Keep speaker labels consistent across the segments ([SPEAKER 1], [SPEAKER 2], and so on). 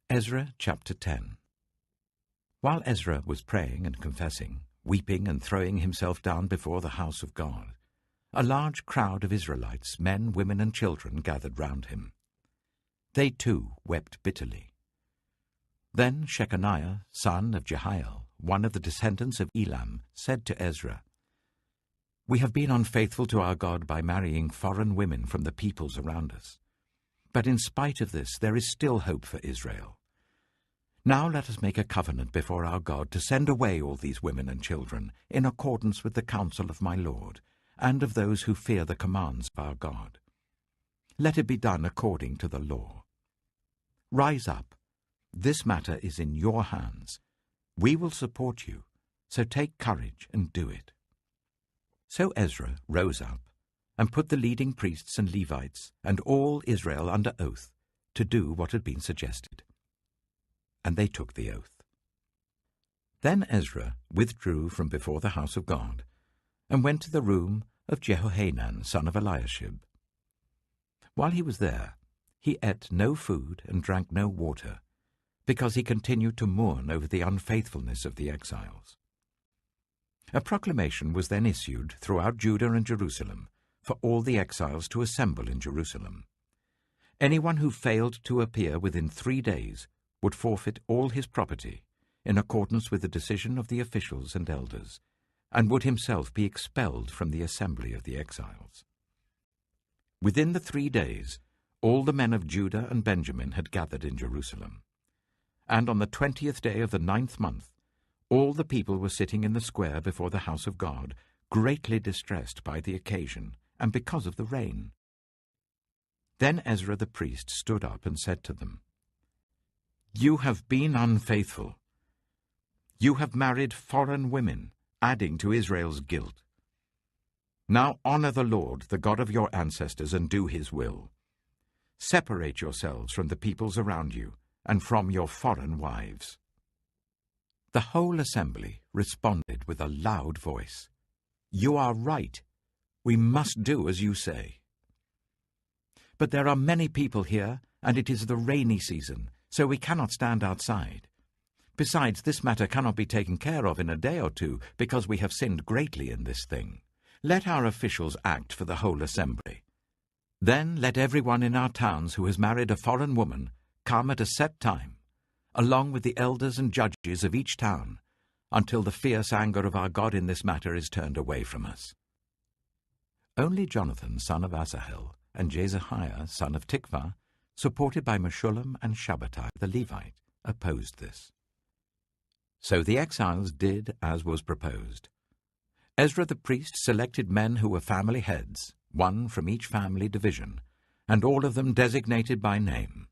[SPEAKER 1] Ezra chapter 10. While Ezra was praying and confessing, weeping and throwing himself down before the house of God, a large crowd of Israelites, men, women, and children, gathered round him. They too wept bitterly. Then Shechaniah, son of Jehiel, one of the descendants of Elam, said to Ezra, "We have been unfaithful to our God by marrying foreign women from the peoples around us. But in spite of this, there is still hope for Israel. Now let us make a covenant before our God to send away all these women and children, in accordance with the counsel of my Lord, and of those who fear the commands of our God. Let it be done according to the law. Rise up. This matter is in your hands. We will support you, so take courage and do it." So Ezra rose up and put the leading priests and Levites and all Israel under oath to do what had been suggested. And they took the oath. Then Ezra withdrew from before the house of God and went to the room of Jehohanan, son of Eliashib. While he was there, he ate no food and drank no water, because he continued to mourn over the unfaithfulness of the exiles. A proclamation was then issued throughout Judah and Jerusalem for all the exiles to assemble in Jerusalem. Anyone who failed to appear within 3 days would forfeit all his property, in accordance with the decision of the officials and elders, and would himself be expelled from the assembly of the exiles. Within the 3 days, all the men of Judah and Benjamin had gathered in Jerusalem. And on the 20th day of the 9th month, all the people were sitting in the square before the house of God, greatly distressed by the occasion, and because of the rain. Then Ezra the priest stood up and said to them, "You have been unfaithful. You have married foreign women, adding to Israel's guilt. Now honor the Lord, the God of your ancestors, and do his will. Separate yourselves from the peoples around you, and from your foreign wives." The whole assembly responded with a loud voice, "You are right. We must do as you say. But there are many people here, and it is the rainy season, so we cannot stand outside. Besides, this matter cannot be taken care of in a day or two, because we have sinned greatly in this thing. Let our officials act for the whole assembly. Then let everyone in our towns who has married a foreign woman come at a set time, along with the elders and judges of each town, until the fierce anger of our God in this matter is turned away from us." Only Jonathan, son of Asahel, and Jezahiah, son of Tikvah, supported by Meshullam and Shabbatai the Levite, opposed this. So the exiles did as was proposed. Ezra the priest selected men who were family heads, one from each family division, and all of them designated by name.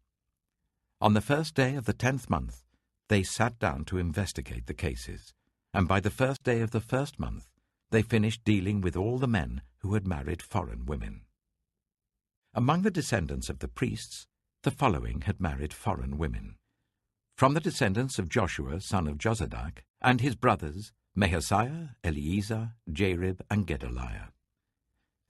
[SPEAKER 1] On the first day of the 10th month, they sat down to investigate the cases, and by the first day of the first month, they finished dealing with all the men who had married foreign women. Among the descendants of the priests, the following had married foreign women. From the descendants of Joshua, son of Jozadak, and his brothers, Mahasiah, Eleazar, Jarib, and Gedaliah.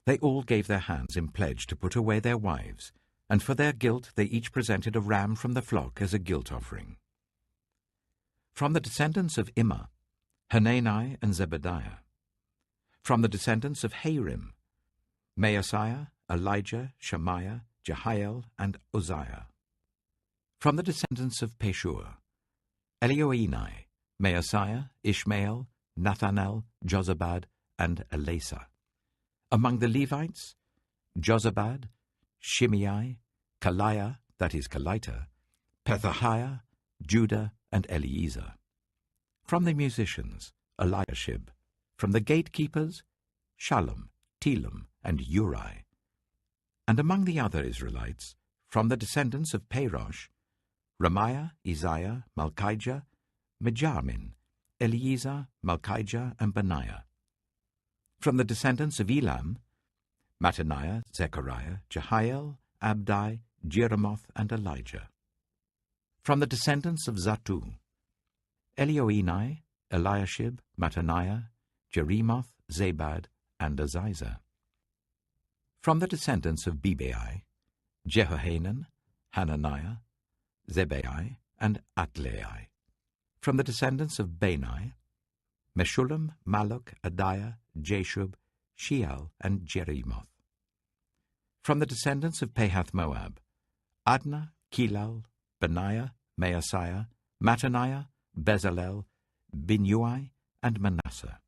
[SPEAKER 1] They all gave their hands in pledge to put away their wives, and for their guilt they each presented a ram from the flock as a guilt offering. From the descendants of Immer, Hanani and Zebediah. From the descendants of Harim, Maaseiah, Elijah, Shemaiah, Jehiel, and Uzziah. From the descendants of Pashur, Elioenai, Maaseiah, Ishmael, Nathanel, Jozabad, and Elasa. Among the Levites, Jozabad, Shimei, Kaliah, that is Kalita, Pethahiah, Judah, and Eliezer. From the musicians, Eliashib. From the gatekeepers, Shallum, Telem, and Uri. And among the other Israelites, from the descendants of Parosh, Ramiah, Isaiah, Malchijah, Mijamin, Eliezer, Malchijah, and Benaiah. From the descendants of Elam, Mattaniah, Zechariah, Jehiel, Abdi, Jeremoth, and Elijah. From the descendants of Zattu, Elioenai, Eliashib, Mattaniah, Jeremoth, Zabad, and Aziza. From the descendants of Bebai, Jehohanan, Hananiah, Zebai, and Atlai. From the descendants of Bani, Meshullam, Maluk, Adiah, Jashub, Sheal, and Jerimoth. From the descendants of Pahath-Moab, Adnah, Kilal, Benaiah, Maaseiah, Mattaniah, Bezalel, Binnui, and Manasseh.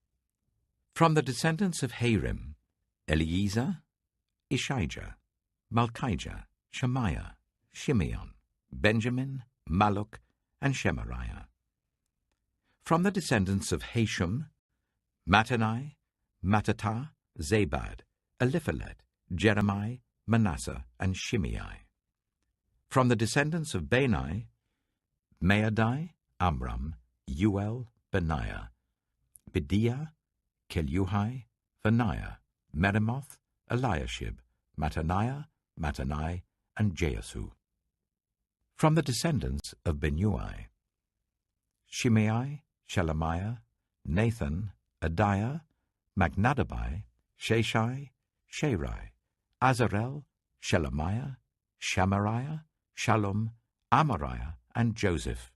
[SPEAKER 1] From the descendants of Harim, Eliezer, Ishijah, Malchijah, Shemaiah, Shimeon, Benjamin, Maluk, and Shemariah. From the descendants of Hashum, Mattanai, Mattatah, Zabad, Eliphalet, Jeremiah, Manasseh, and Shimei. From the descendants of Bani, Maadai, Amram, Uel, Benaiah, Bediah, Keluhai, Benaiah, Meremoth, Eliashib, Mattaniah, Mattanai, and Jeasu. From the descendants of Binnui, Shimei, Shelemiah, Nathan, Adiah, Magnadabai, Sheshai, Sherai, Azarel, Shelemiah, Shamariah, Shallum, Amariah, and Joseph.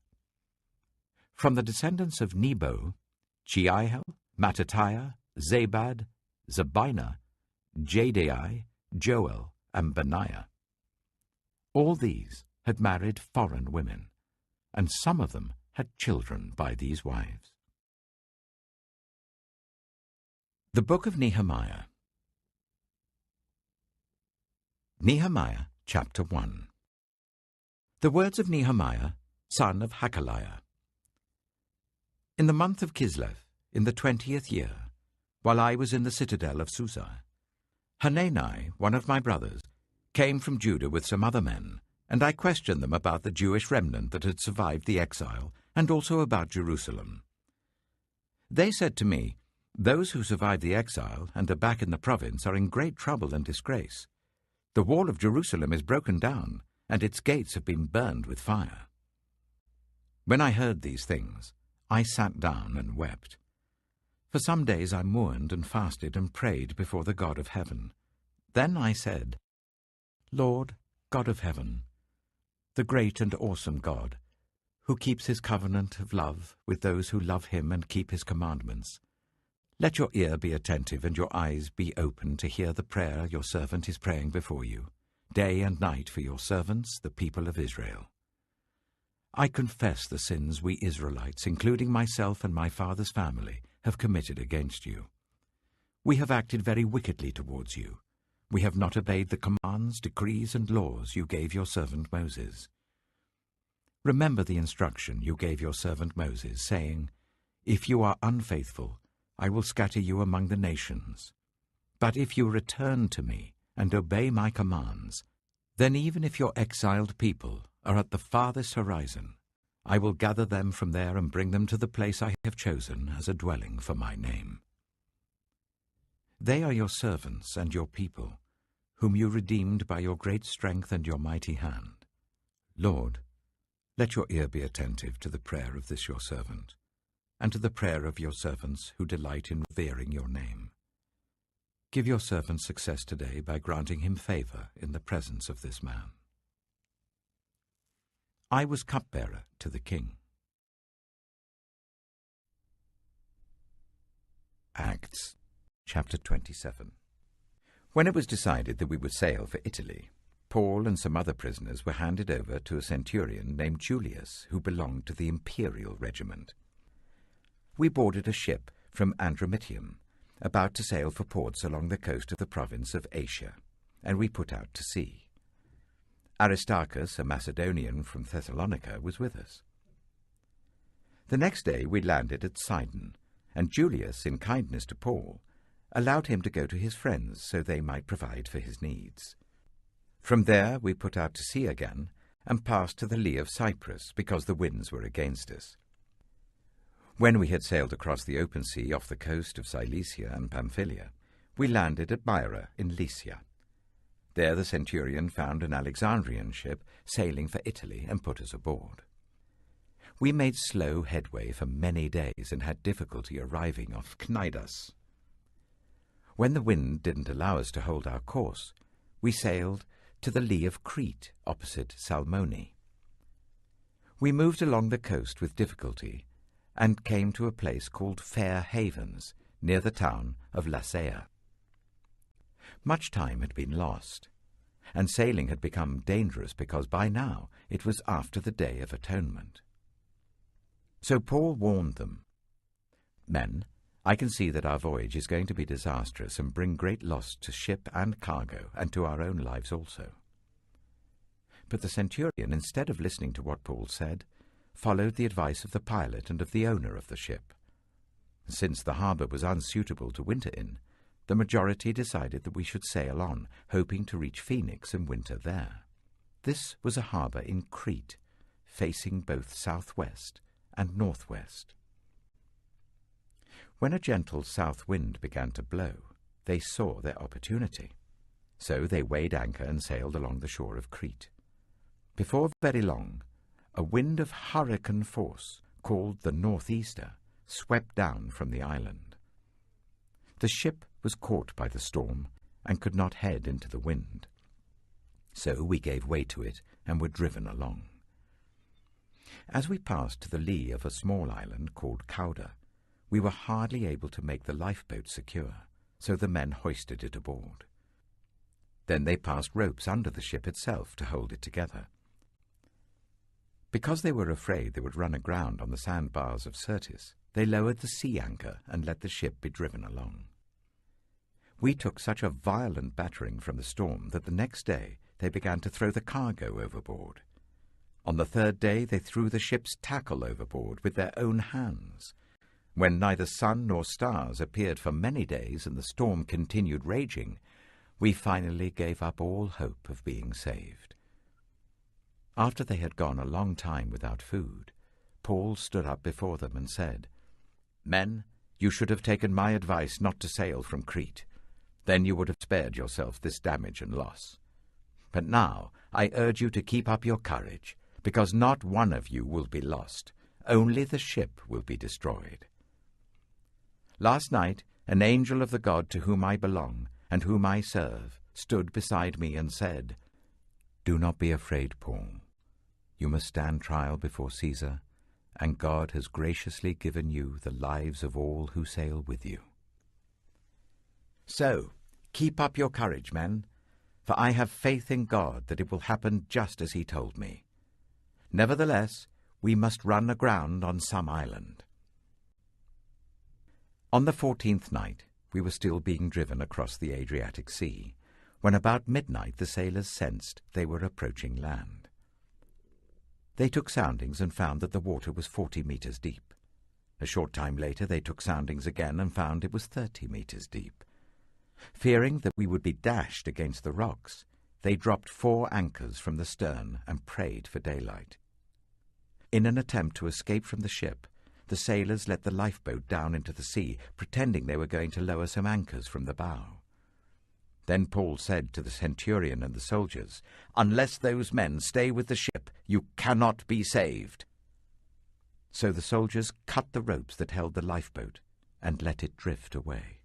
[SPEAKER 1] From the descendants of Nebo, Jehiel, Mattatiah, Zabad, Zabinah, Jadai, Joel, and Benaiah. All these had married foreign women, and some of them had children by these wives. The Book of Nehemiah. Nehemiah, chapter 1. The words of Nehemiah, son of Hakaliah. In the month of Kislev, in the 20th year, while I was in the citadel of Susa, Hanani, one of my brothers, came from Judah with some other men, and I questioned them about the Jewish remnant that had survived the exile, and also about Jerusalem. They said to me, "Those who survived the exile and are back in the province are in great trouble and disgrace. The wall of Jerusalem is broken down, and its gates have been burned with fire." When I heard these things, I sat down and wept. For some days I mourned and fasted and prayed before the God of heaven. Then I said, "Lord, God of heaven, the great and awesome God, who keeps his covenant of love with those who love him and keep his commandments, let your ear be attentive and your eyes be open to hear the prayer your servant is praying before you, day and night for your servants, the people of Israel. I confess the sins we Israelites, including myself and my father's family, have committed against you. We have acted very wickedly towards you. We have not obeyed the commands, decrees, and laws you gave your servant Moses. Remember the instruction you gave your servant Moses, saying, 'If you are unfaithful, I will scatter you among the nations. But if you return to me and obey my commands, then even if your exiled people are at the farthest horizon, I will gather them from there and bring them to the place I have chosen as a dwelling for my name. They are your servants and your people, whom you redeemed by your great strength and your mighty hand. Lord, let your ear be attentive to the prayer of this your servant, and to the prayer of your servants who delight in revering your name. Give your servant success today by granting him favor in the presence of this man." I was cupbearer to the king. Acts, chapter 27. When it was decided that we would sail for Italy, Paul and some other prisoners were handed over to a centurion named Julius, who belonged to the imperial regiment. We boarded a ship from Andromitium, about to sail for ports along the coast of the province of Asia, and we put out to sea. Aristarchus, a Macedonian from Thessalonica, was with us. The next day we landed at Sidon, and Julius, in kindness to Paul, allowed him to go to his friends so they might provide for his needs. From there we put out to sea again and passed to the lee of Cyprus because the winds were against us. When we had sailed across the open sea off the coast of Cilicia and Pamphylia, we landed at Myra in Lycia. There the centurion found an Alexandrian ship sailing for Italy and put us aboard. We made slow headway for many days and had difficulty arriving off Cnidus. When the wind didn't allow us to hold our course, we sailed to the lee of Crete opposite Salmone. We moved along the coast with difficulty and came to a place called Fair Havens, near the town of Lasea. Much time had been lost, and sailing had become dangerous because by now it was after the Day of Atonement. So Paul warned them, "Men, I can see that our voyage is going to be disastrous and bring great loss to ship and cargo, and to our own lives also." But the centurion, instead of listening to what Paul said, followed the advice of the pilot and of the owner of the ship. Since the harbour was unsuitable to winter in, the majority decided that we should sail on, hoping to reach Phoenix and winter there. This was a harbour in Crete, facing both southwest and northwest. When a gentle south wind began to blow, they saw their opportunity. So they weighed anchor and sailed along the shore of Crete. Before very long, a wind of hurricane force, called the northeaster, swept down from the island. The ship was caught by the storm and could not head into the wind. So we gave way to it and were driven along. As we passed to the lee of a small island called Cauda, we were hardly able to make the lifeboat secure, so the men hoisted it aboard. Then they passed ropes under the ship itself to hold it together. Because they were afraid they would run aground on the sandbars of Syrtis, they lowered the sea anchor and let the ship be driven along. We took such a violent battering from the storm that the next day they began to throw the cargo overboard. On the third day they threw the ship's tackle overboard with their own hands. When neither sun nor stars appeared for many days and the storm continued raging, we finally gave up all hope of being saved. After they had gone a long time without food, Paul stood up before them and said, "Men, you should have taken my advice not to sail from Crete. Then you would have spared yourself this damage and loss. But now I urge you to keep up your courage, because not one of you will be lost. Only the ship will be destroyed. Last night an angel of the God to whom I belong and whom I serve stood beside me and said, 'Do not be afraid, Paul. You must stand trial before Caesar, and God has graciously given you the lives of all who sail with you. So, keep up your courage, men, for I have faith in God that it will happen just as he told me. Nevertheless, we must run aground on some island.' On the 14th night, we were still being driven across the Adriatic Sea, when about midnight the sailors sensed they were approaching land. They took soundings and found that the water was 40 meters deep. A short time later they took soundings again and found it was 30 meters deep. Fearing that we would be dashed against the rocks, they dropped 4 anchors from the stern and prayed for daylight. In an attempt to escape from the ship, the sailors let the lifeboat down into the sea, pretending they were going to lower some anchors from the bow. Then Paul said to the centurion and the soldiers, 'Unless those men stay with the ship, you cannot be saved.' So the soldiers cut the ropes that held the lifeboat and let it drift away.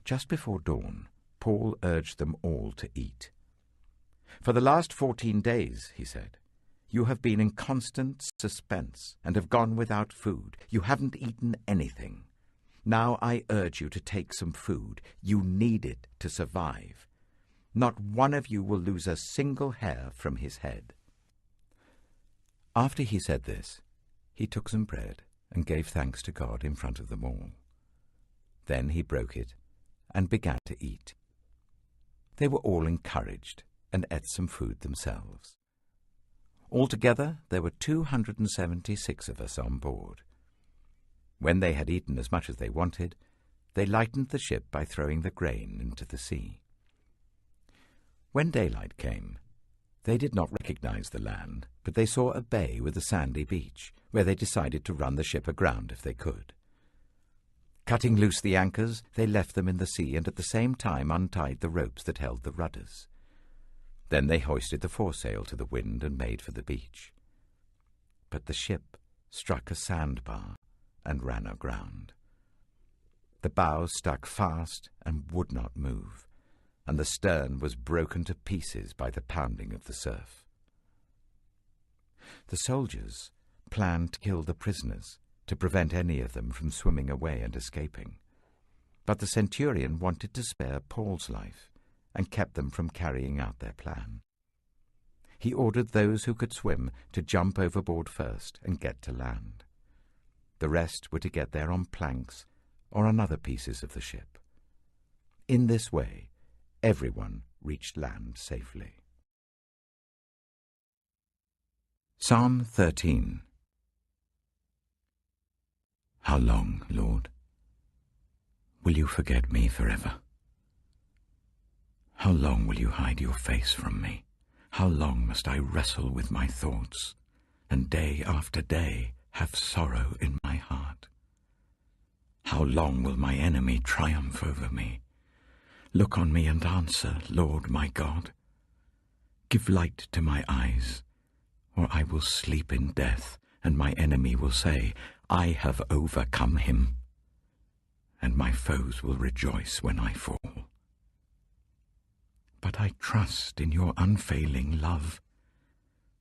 [SPEAKER 1] Just before dawn, Paul urged them all to eat. 'For the last 14 days, he said, you have been in constant suspense and have gone without food. You haven't eaten anything. Now I urge you to take some food. You need it to survive. Not one of you will lose a single hair from his head.' After he said this, he took some bread and gave thanks to God in front of them all. Then he broke it and began to eat. They were all encouraged and ate some food themselves. Altogether, there were 276 of us on board. When they had eaten as much as they wanted, they lightened the ship by throwing the grain into the sea. When daylight came, they did not recognize the land, but they saw a bay with a sandy beach, where they decided to run the ship aground if they could. Cutting loose the anchors, they left them in the sea and at the same time untied the ropes that held the rudders. Then they hoisted the foresail to the wind and made for the beach. But the ship struck a sandbar and ran aground. The bow stuck fast and would not move, and the stern was broken to pieces by the pounding of the surf. The soldiers planned to kill the prisoners to prevent any of them from swimming away and escaping. But the centurion wanted to spare Paul's life and kept them from carrying out their plan. He ordered those who could swim to jump overboard first and get to land. The rest were to get there on planks or on other pieces of the ship. In this way, everyone reached land safely. Psalm 13. How long, Lord, will you forget me forever? How long will you hide your face from me? How long must I wrestle with my thoughts, and day after day have sorrow in my heart? How long will my enemy triumph over me? Look on me and answer, Lord my God. Give light to my eyes, or I will sleep in death, and my enemy will say, I have overcome him, and my foes will rejoice when I fall. But I trust in your unfailing love.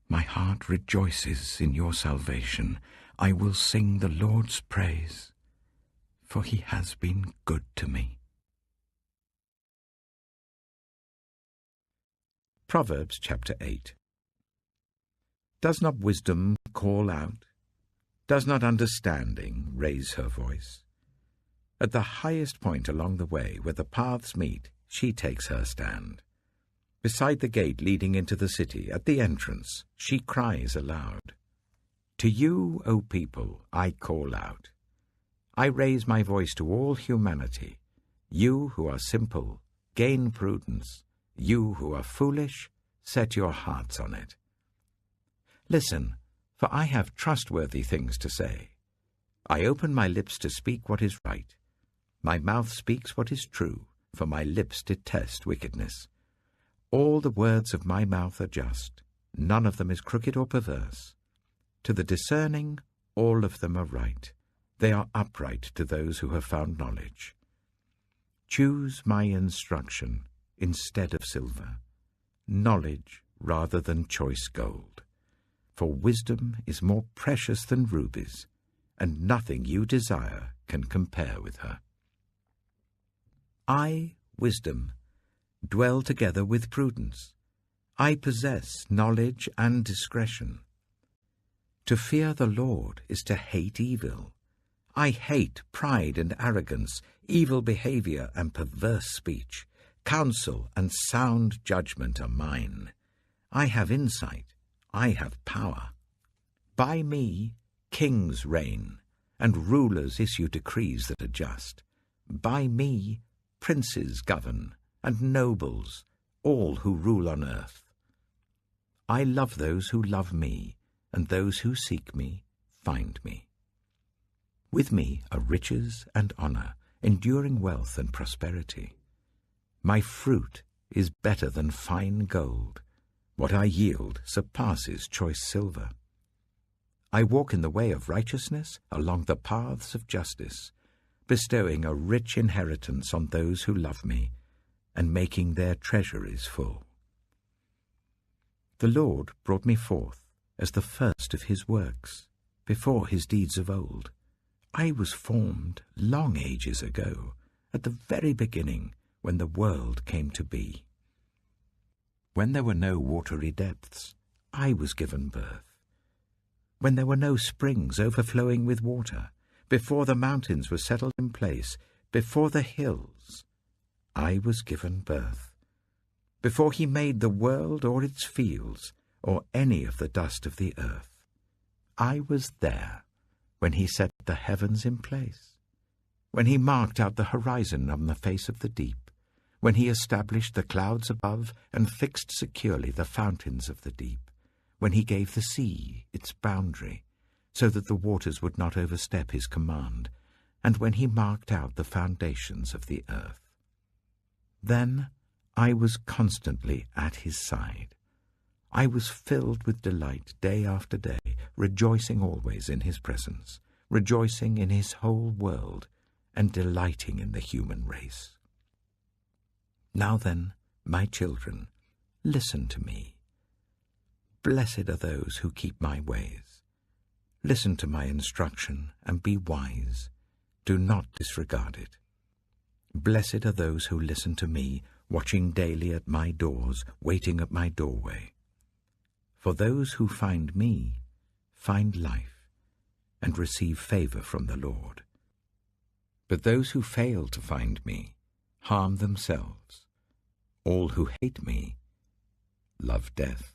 [SPEAKER 1] My heart rejoices in your salvation. I will sing the Lord's praise, for he has been good to me. Proverbs chapter 8. Does not wisdom call out? Does not understanding raise her voice? At the highest point along the way where the paths meet, she takes her stand. Beside the gate leading into the city, at the entrance, she cries aloud. To you, O people, I call out. I raise my voice to all humanity. You who are simple, gain prudence. You who are foolish, set your hearts on it. Listen, for I have trustworthy things to say. I open my lips to speak what is right. My mouth speaks what is true, for my lips detest wickedness. All the words of my mouth are just. None of them is crooked or perverse. To the discerning, all of them are right. They are upright to those who have found knowledge. Choose my instruction instead of silver, knowledge rather than choice gold. For wisdom is more precious than rubies, and nothing you desire can compare with her. I, wisdom, dwell together with prudence. I possess knowledge and discretion. To fear the Lord is to hate evil. I hate pride and arrogance, evil behavior and perverse speech. Counsel and sound judgment are mine. I have insight. I have power. By me kings reign, and rulers issue decrees that are just. By me princes govern, and nobles, all who rule on earth. I love those who love me, and those who seek me find me. With me are riches and honor, enduring wealth and prosperity. My fruit is better than fine gold. What I yield surpasses choice silver. I walk in the way of righteousness along the paths of justice, bestowing a rich inheritance on those who love me, and making their treasuries full. The Lord brought me forth as the first of his works, before his deeds of old. I was formed long ages ago, at the very beginning, when the world came to be. When there were no watery depths, I was given birth. When there were no springs overflowing with water, before the mountains were settled in place, before the hills, I was given birth. Before he made the world or its fields, or any of the dust of the earth, I was there when he set the heavens in place, when he marked out the horizon on the face of the deep, when he established the clouds above and fixed securely the fountains of the deep, when he gave the sea its boundary, so that the waters would not overstep his command, and when he marked out the foundations of the earth. Then I was constantly at his side. I was filled with delight day after day, rejoicing always in his presence, rejoicing in his whole world, and delighting in the human race. Now then, my children, listen to me. Blessed are those who keep my ways. Listen to my instruction and be wise. Do not disregard it. Blessed are those who listen to me, watching daily at my doors, waiting at my doorway. For those who find me find life and receive favor from the Lord. But those who fail to find me harm themselves. All who hate me love death.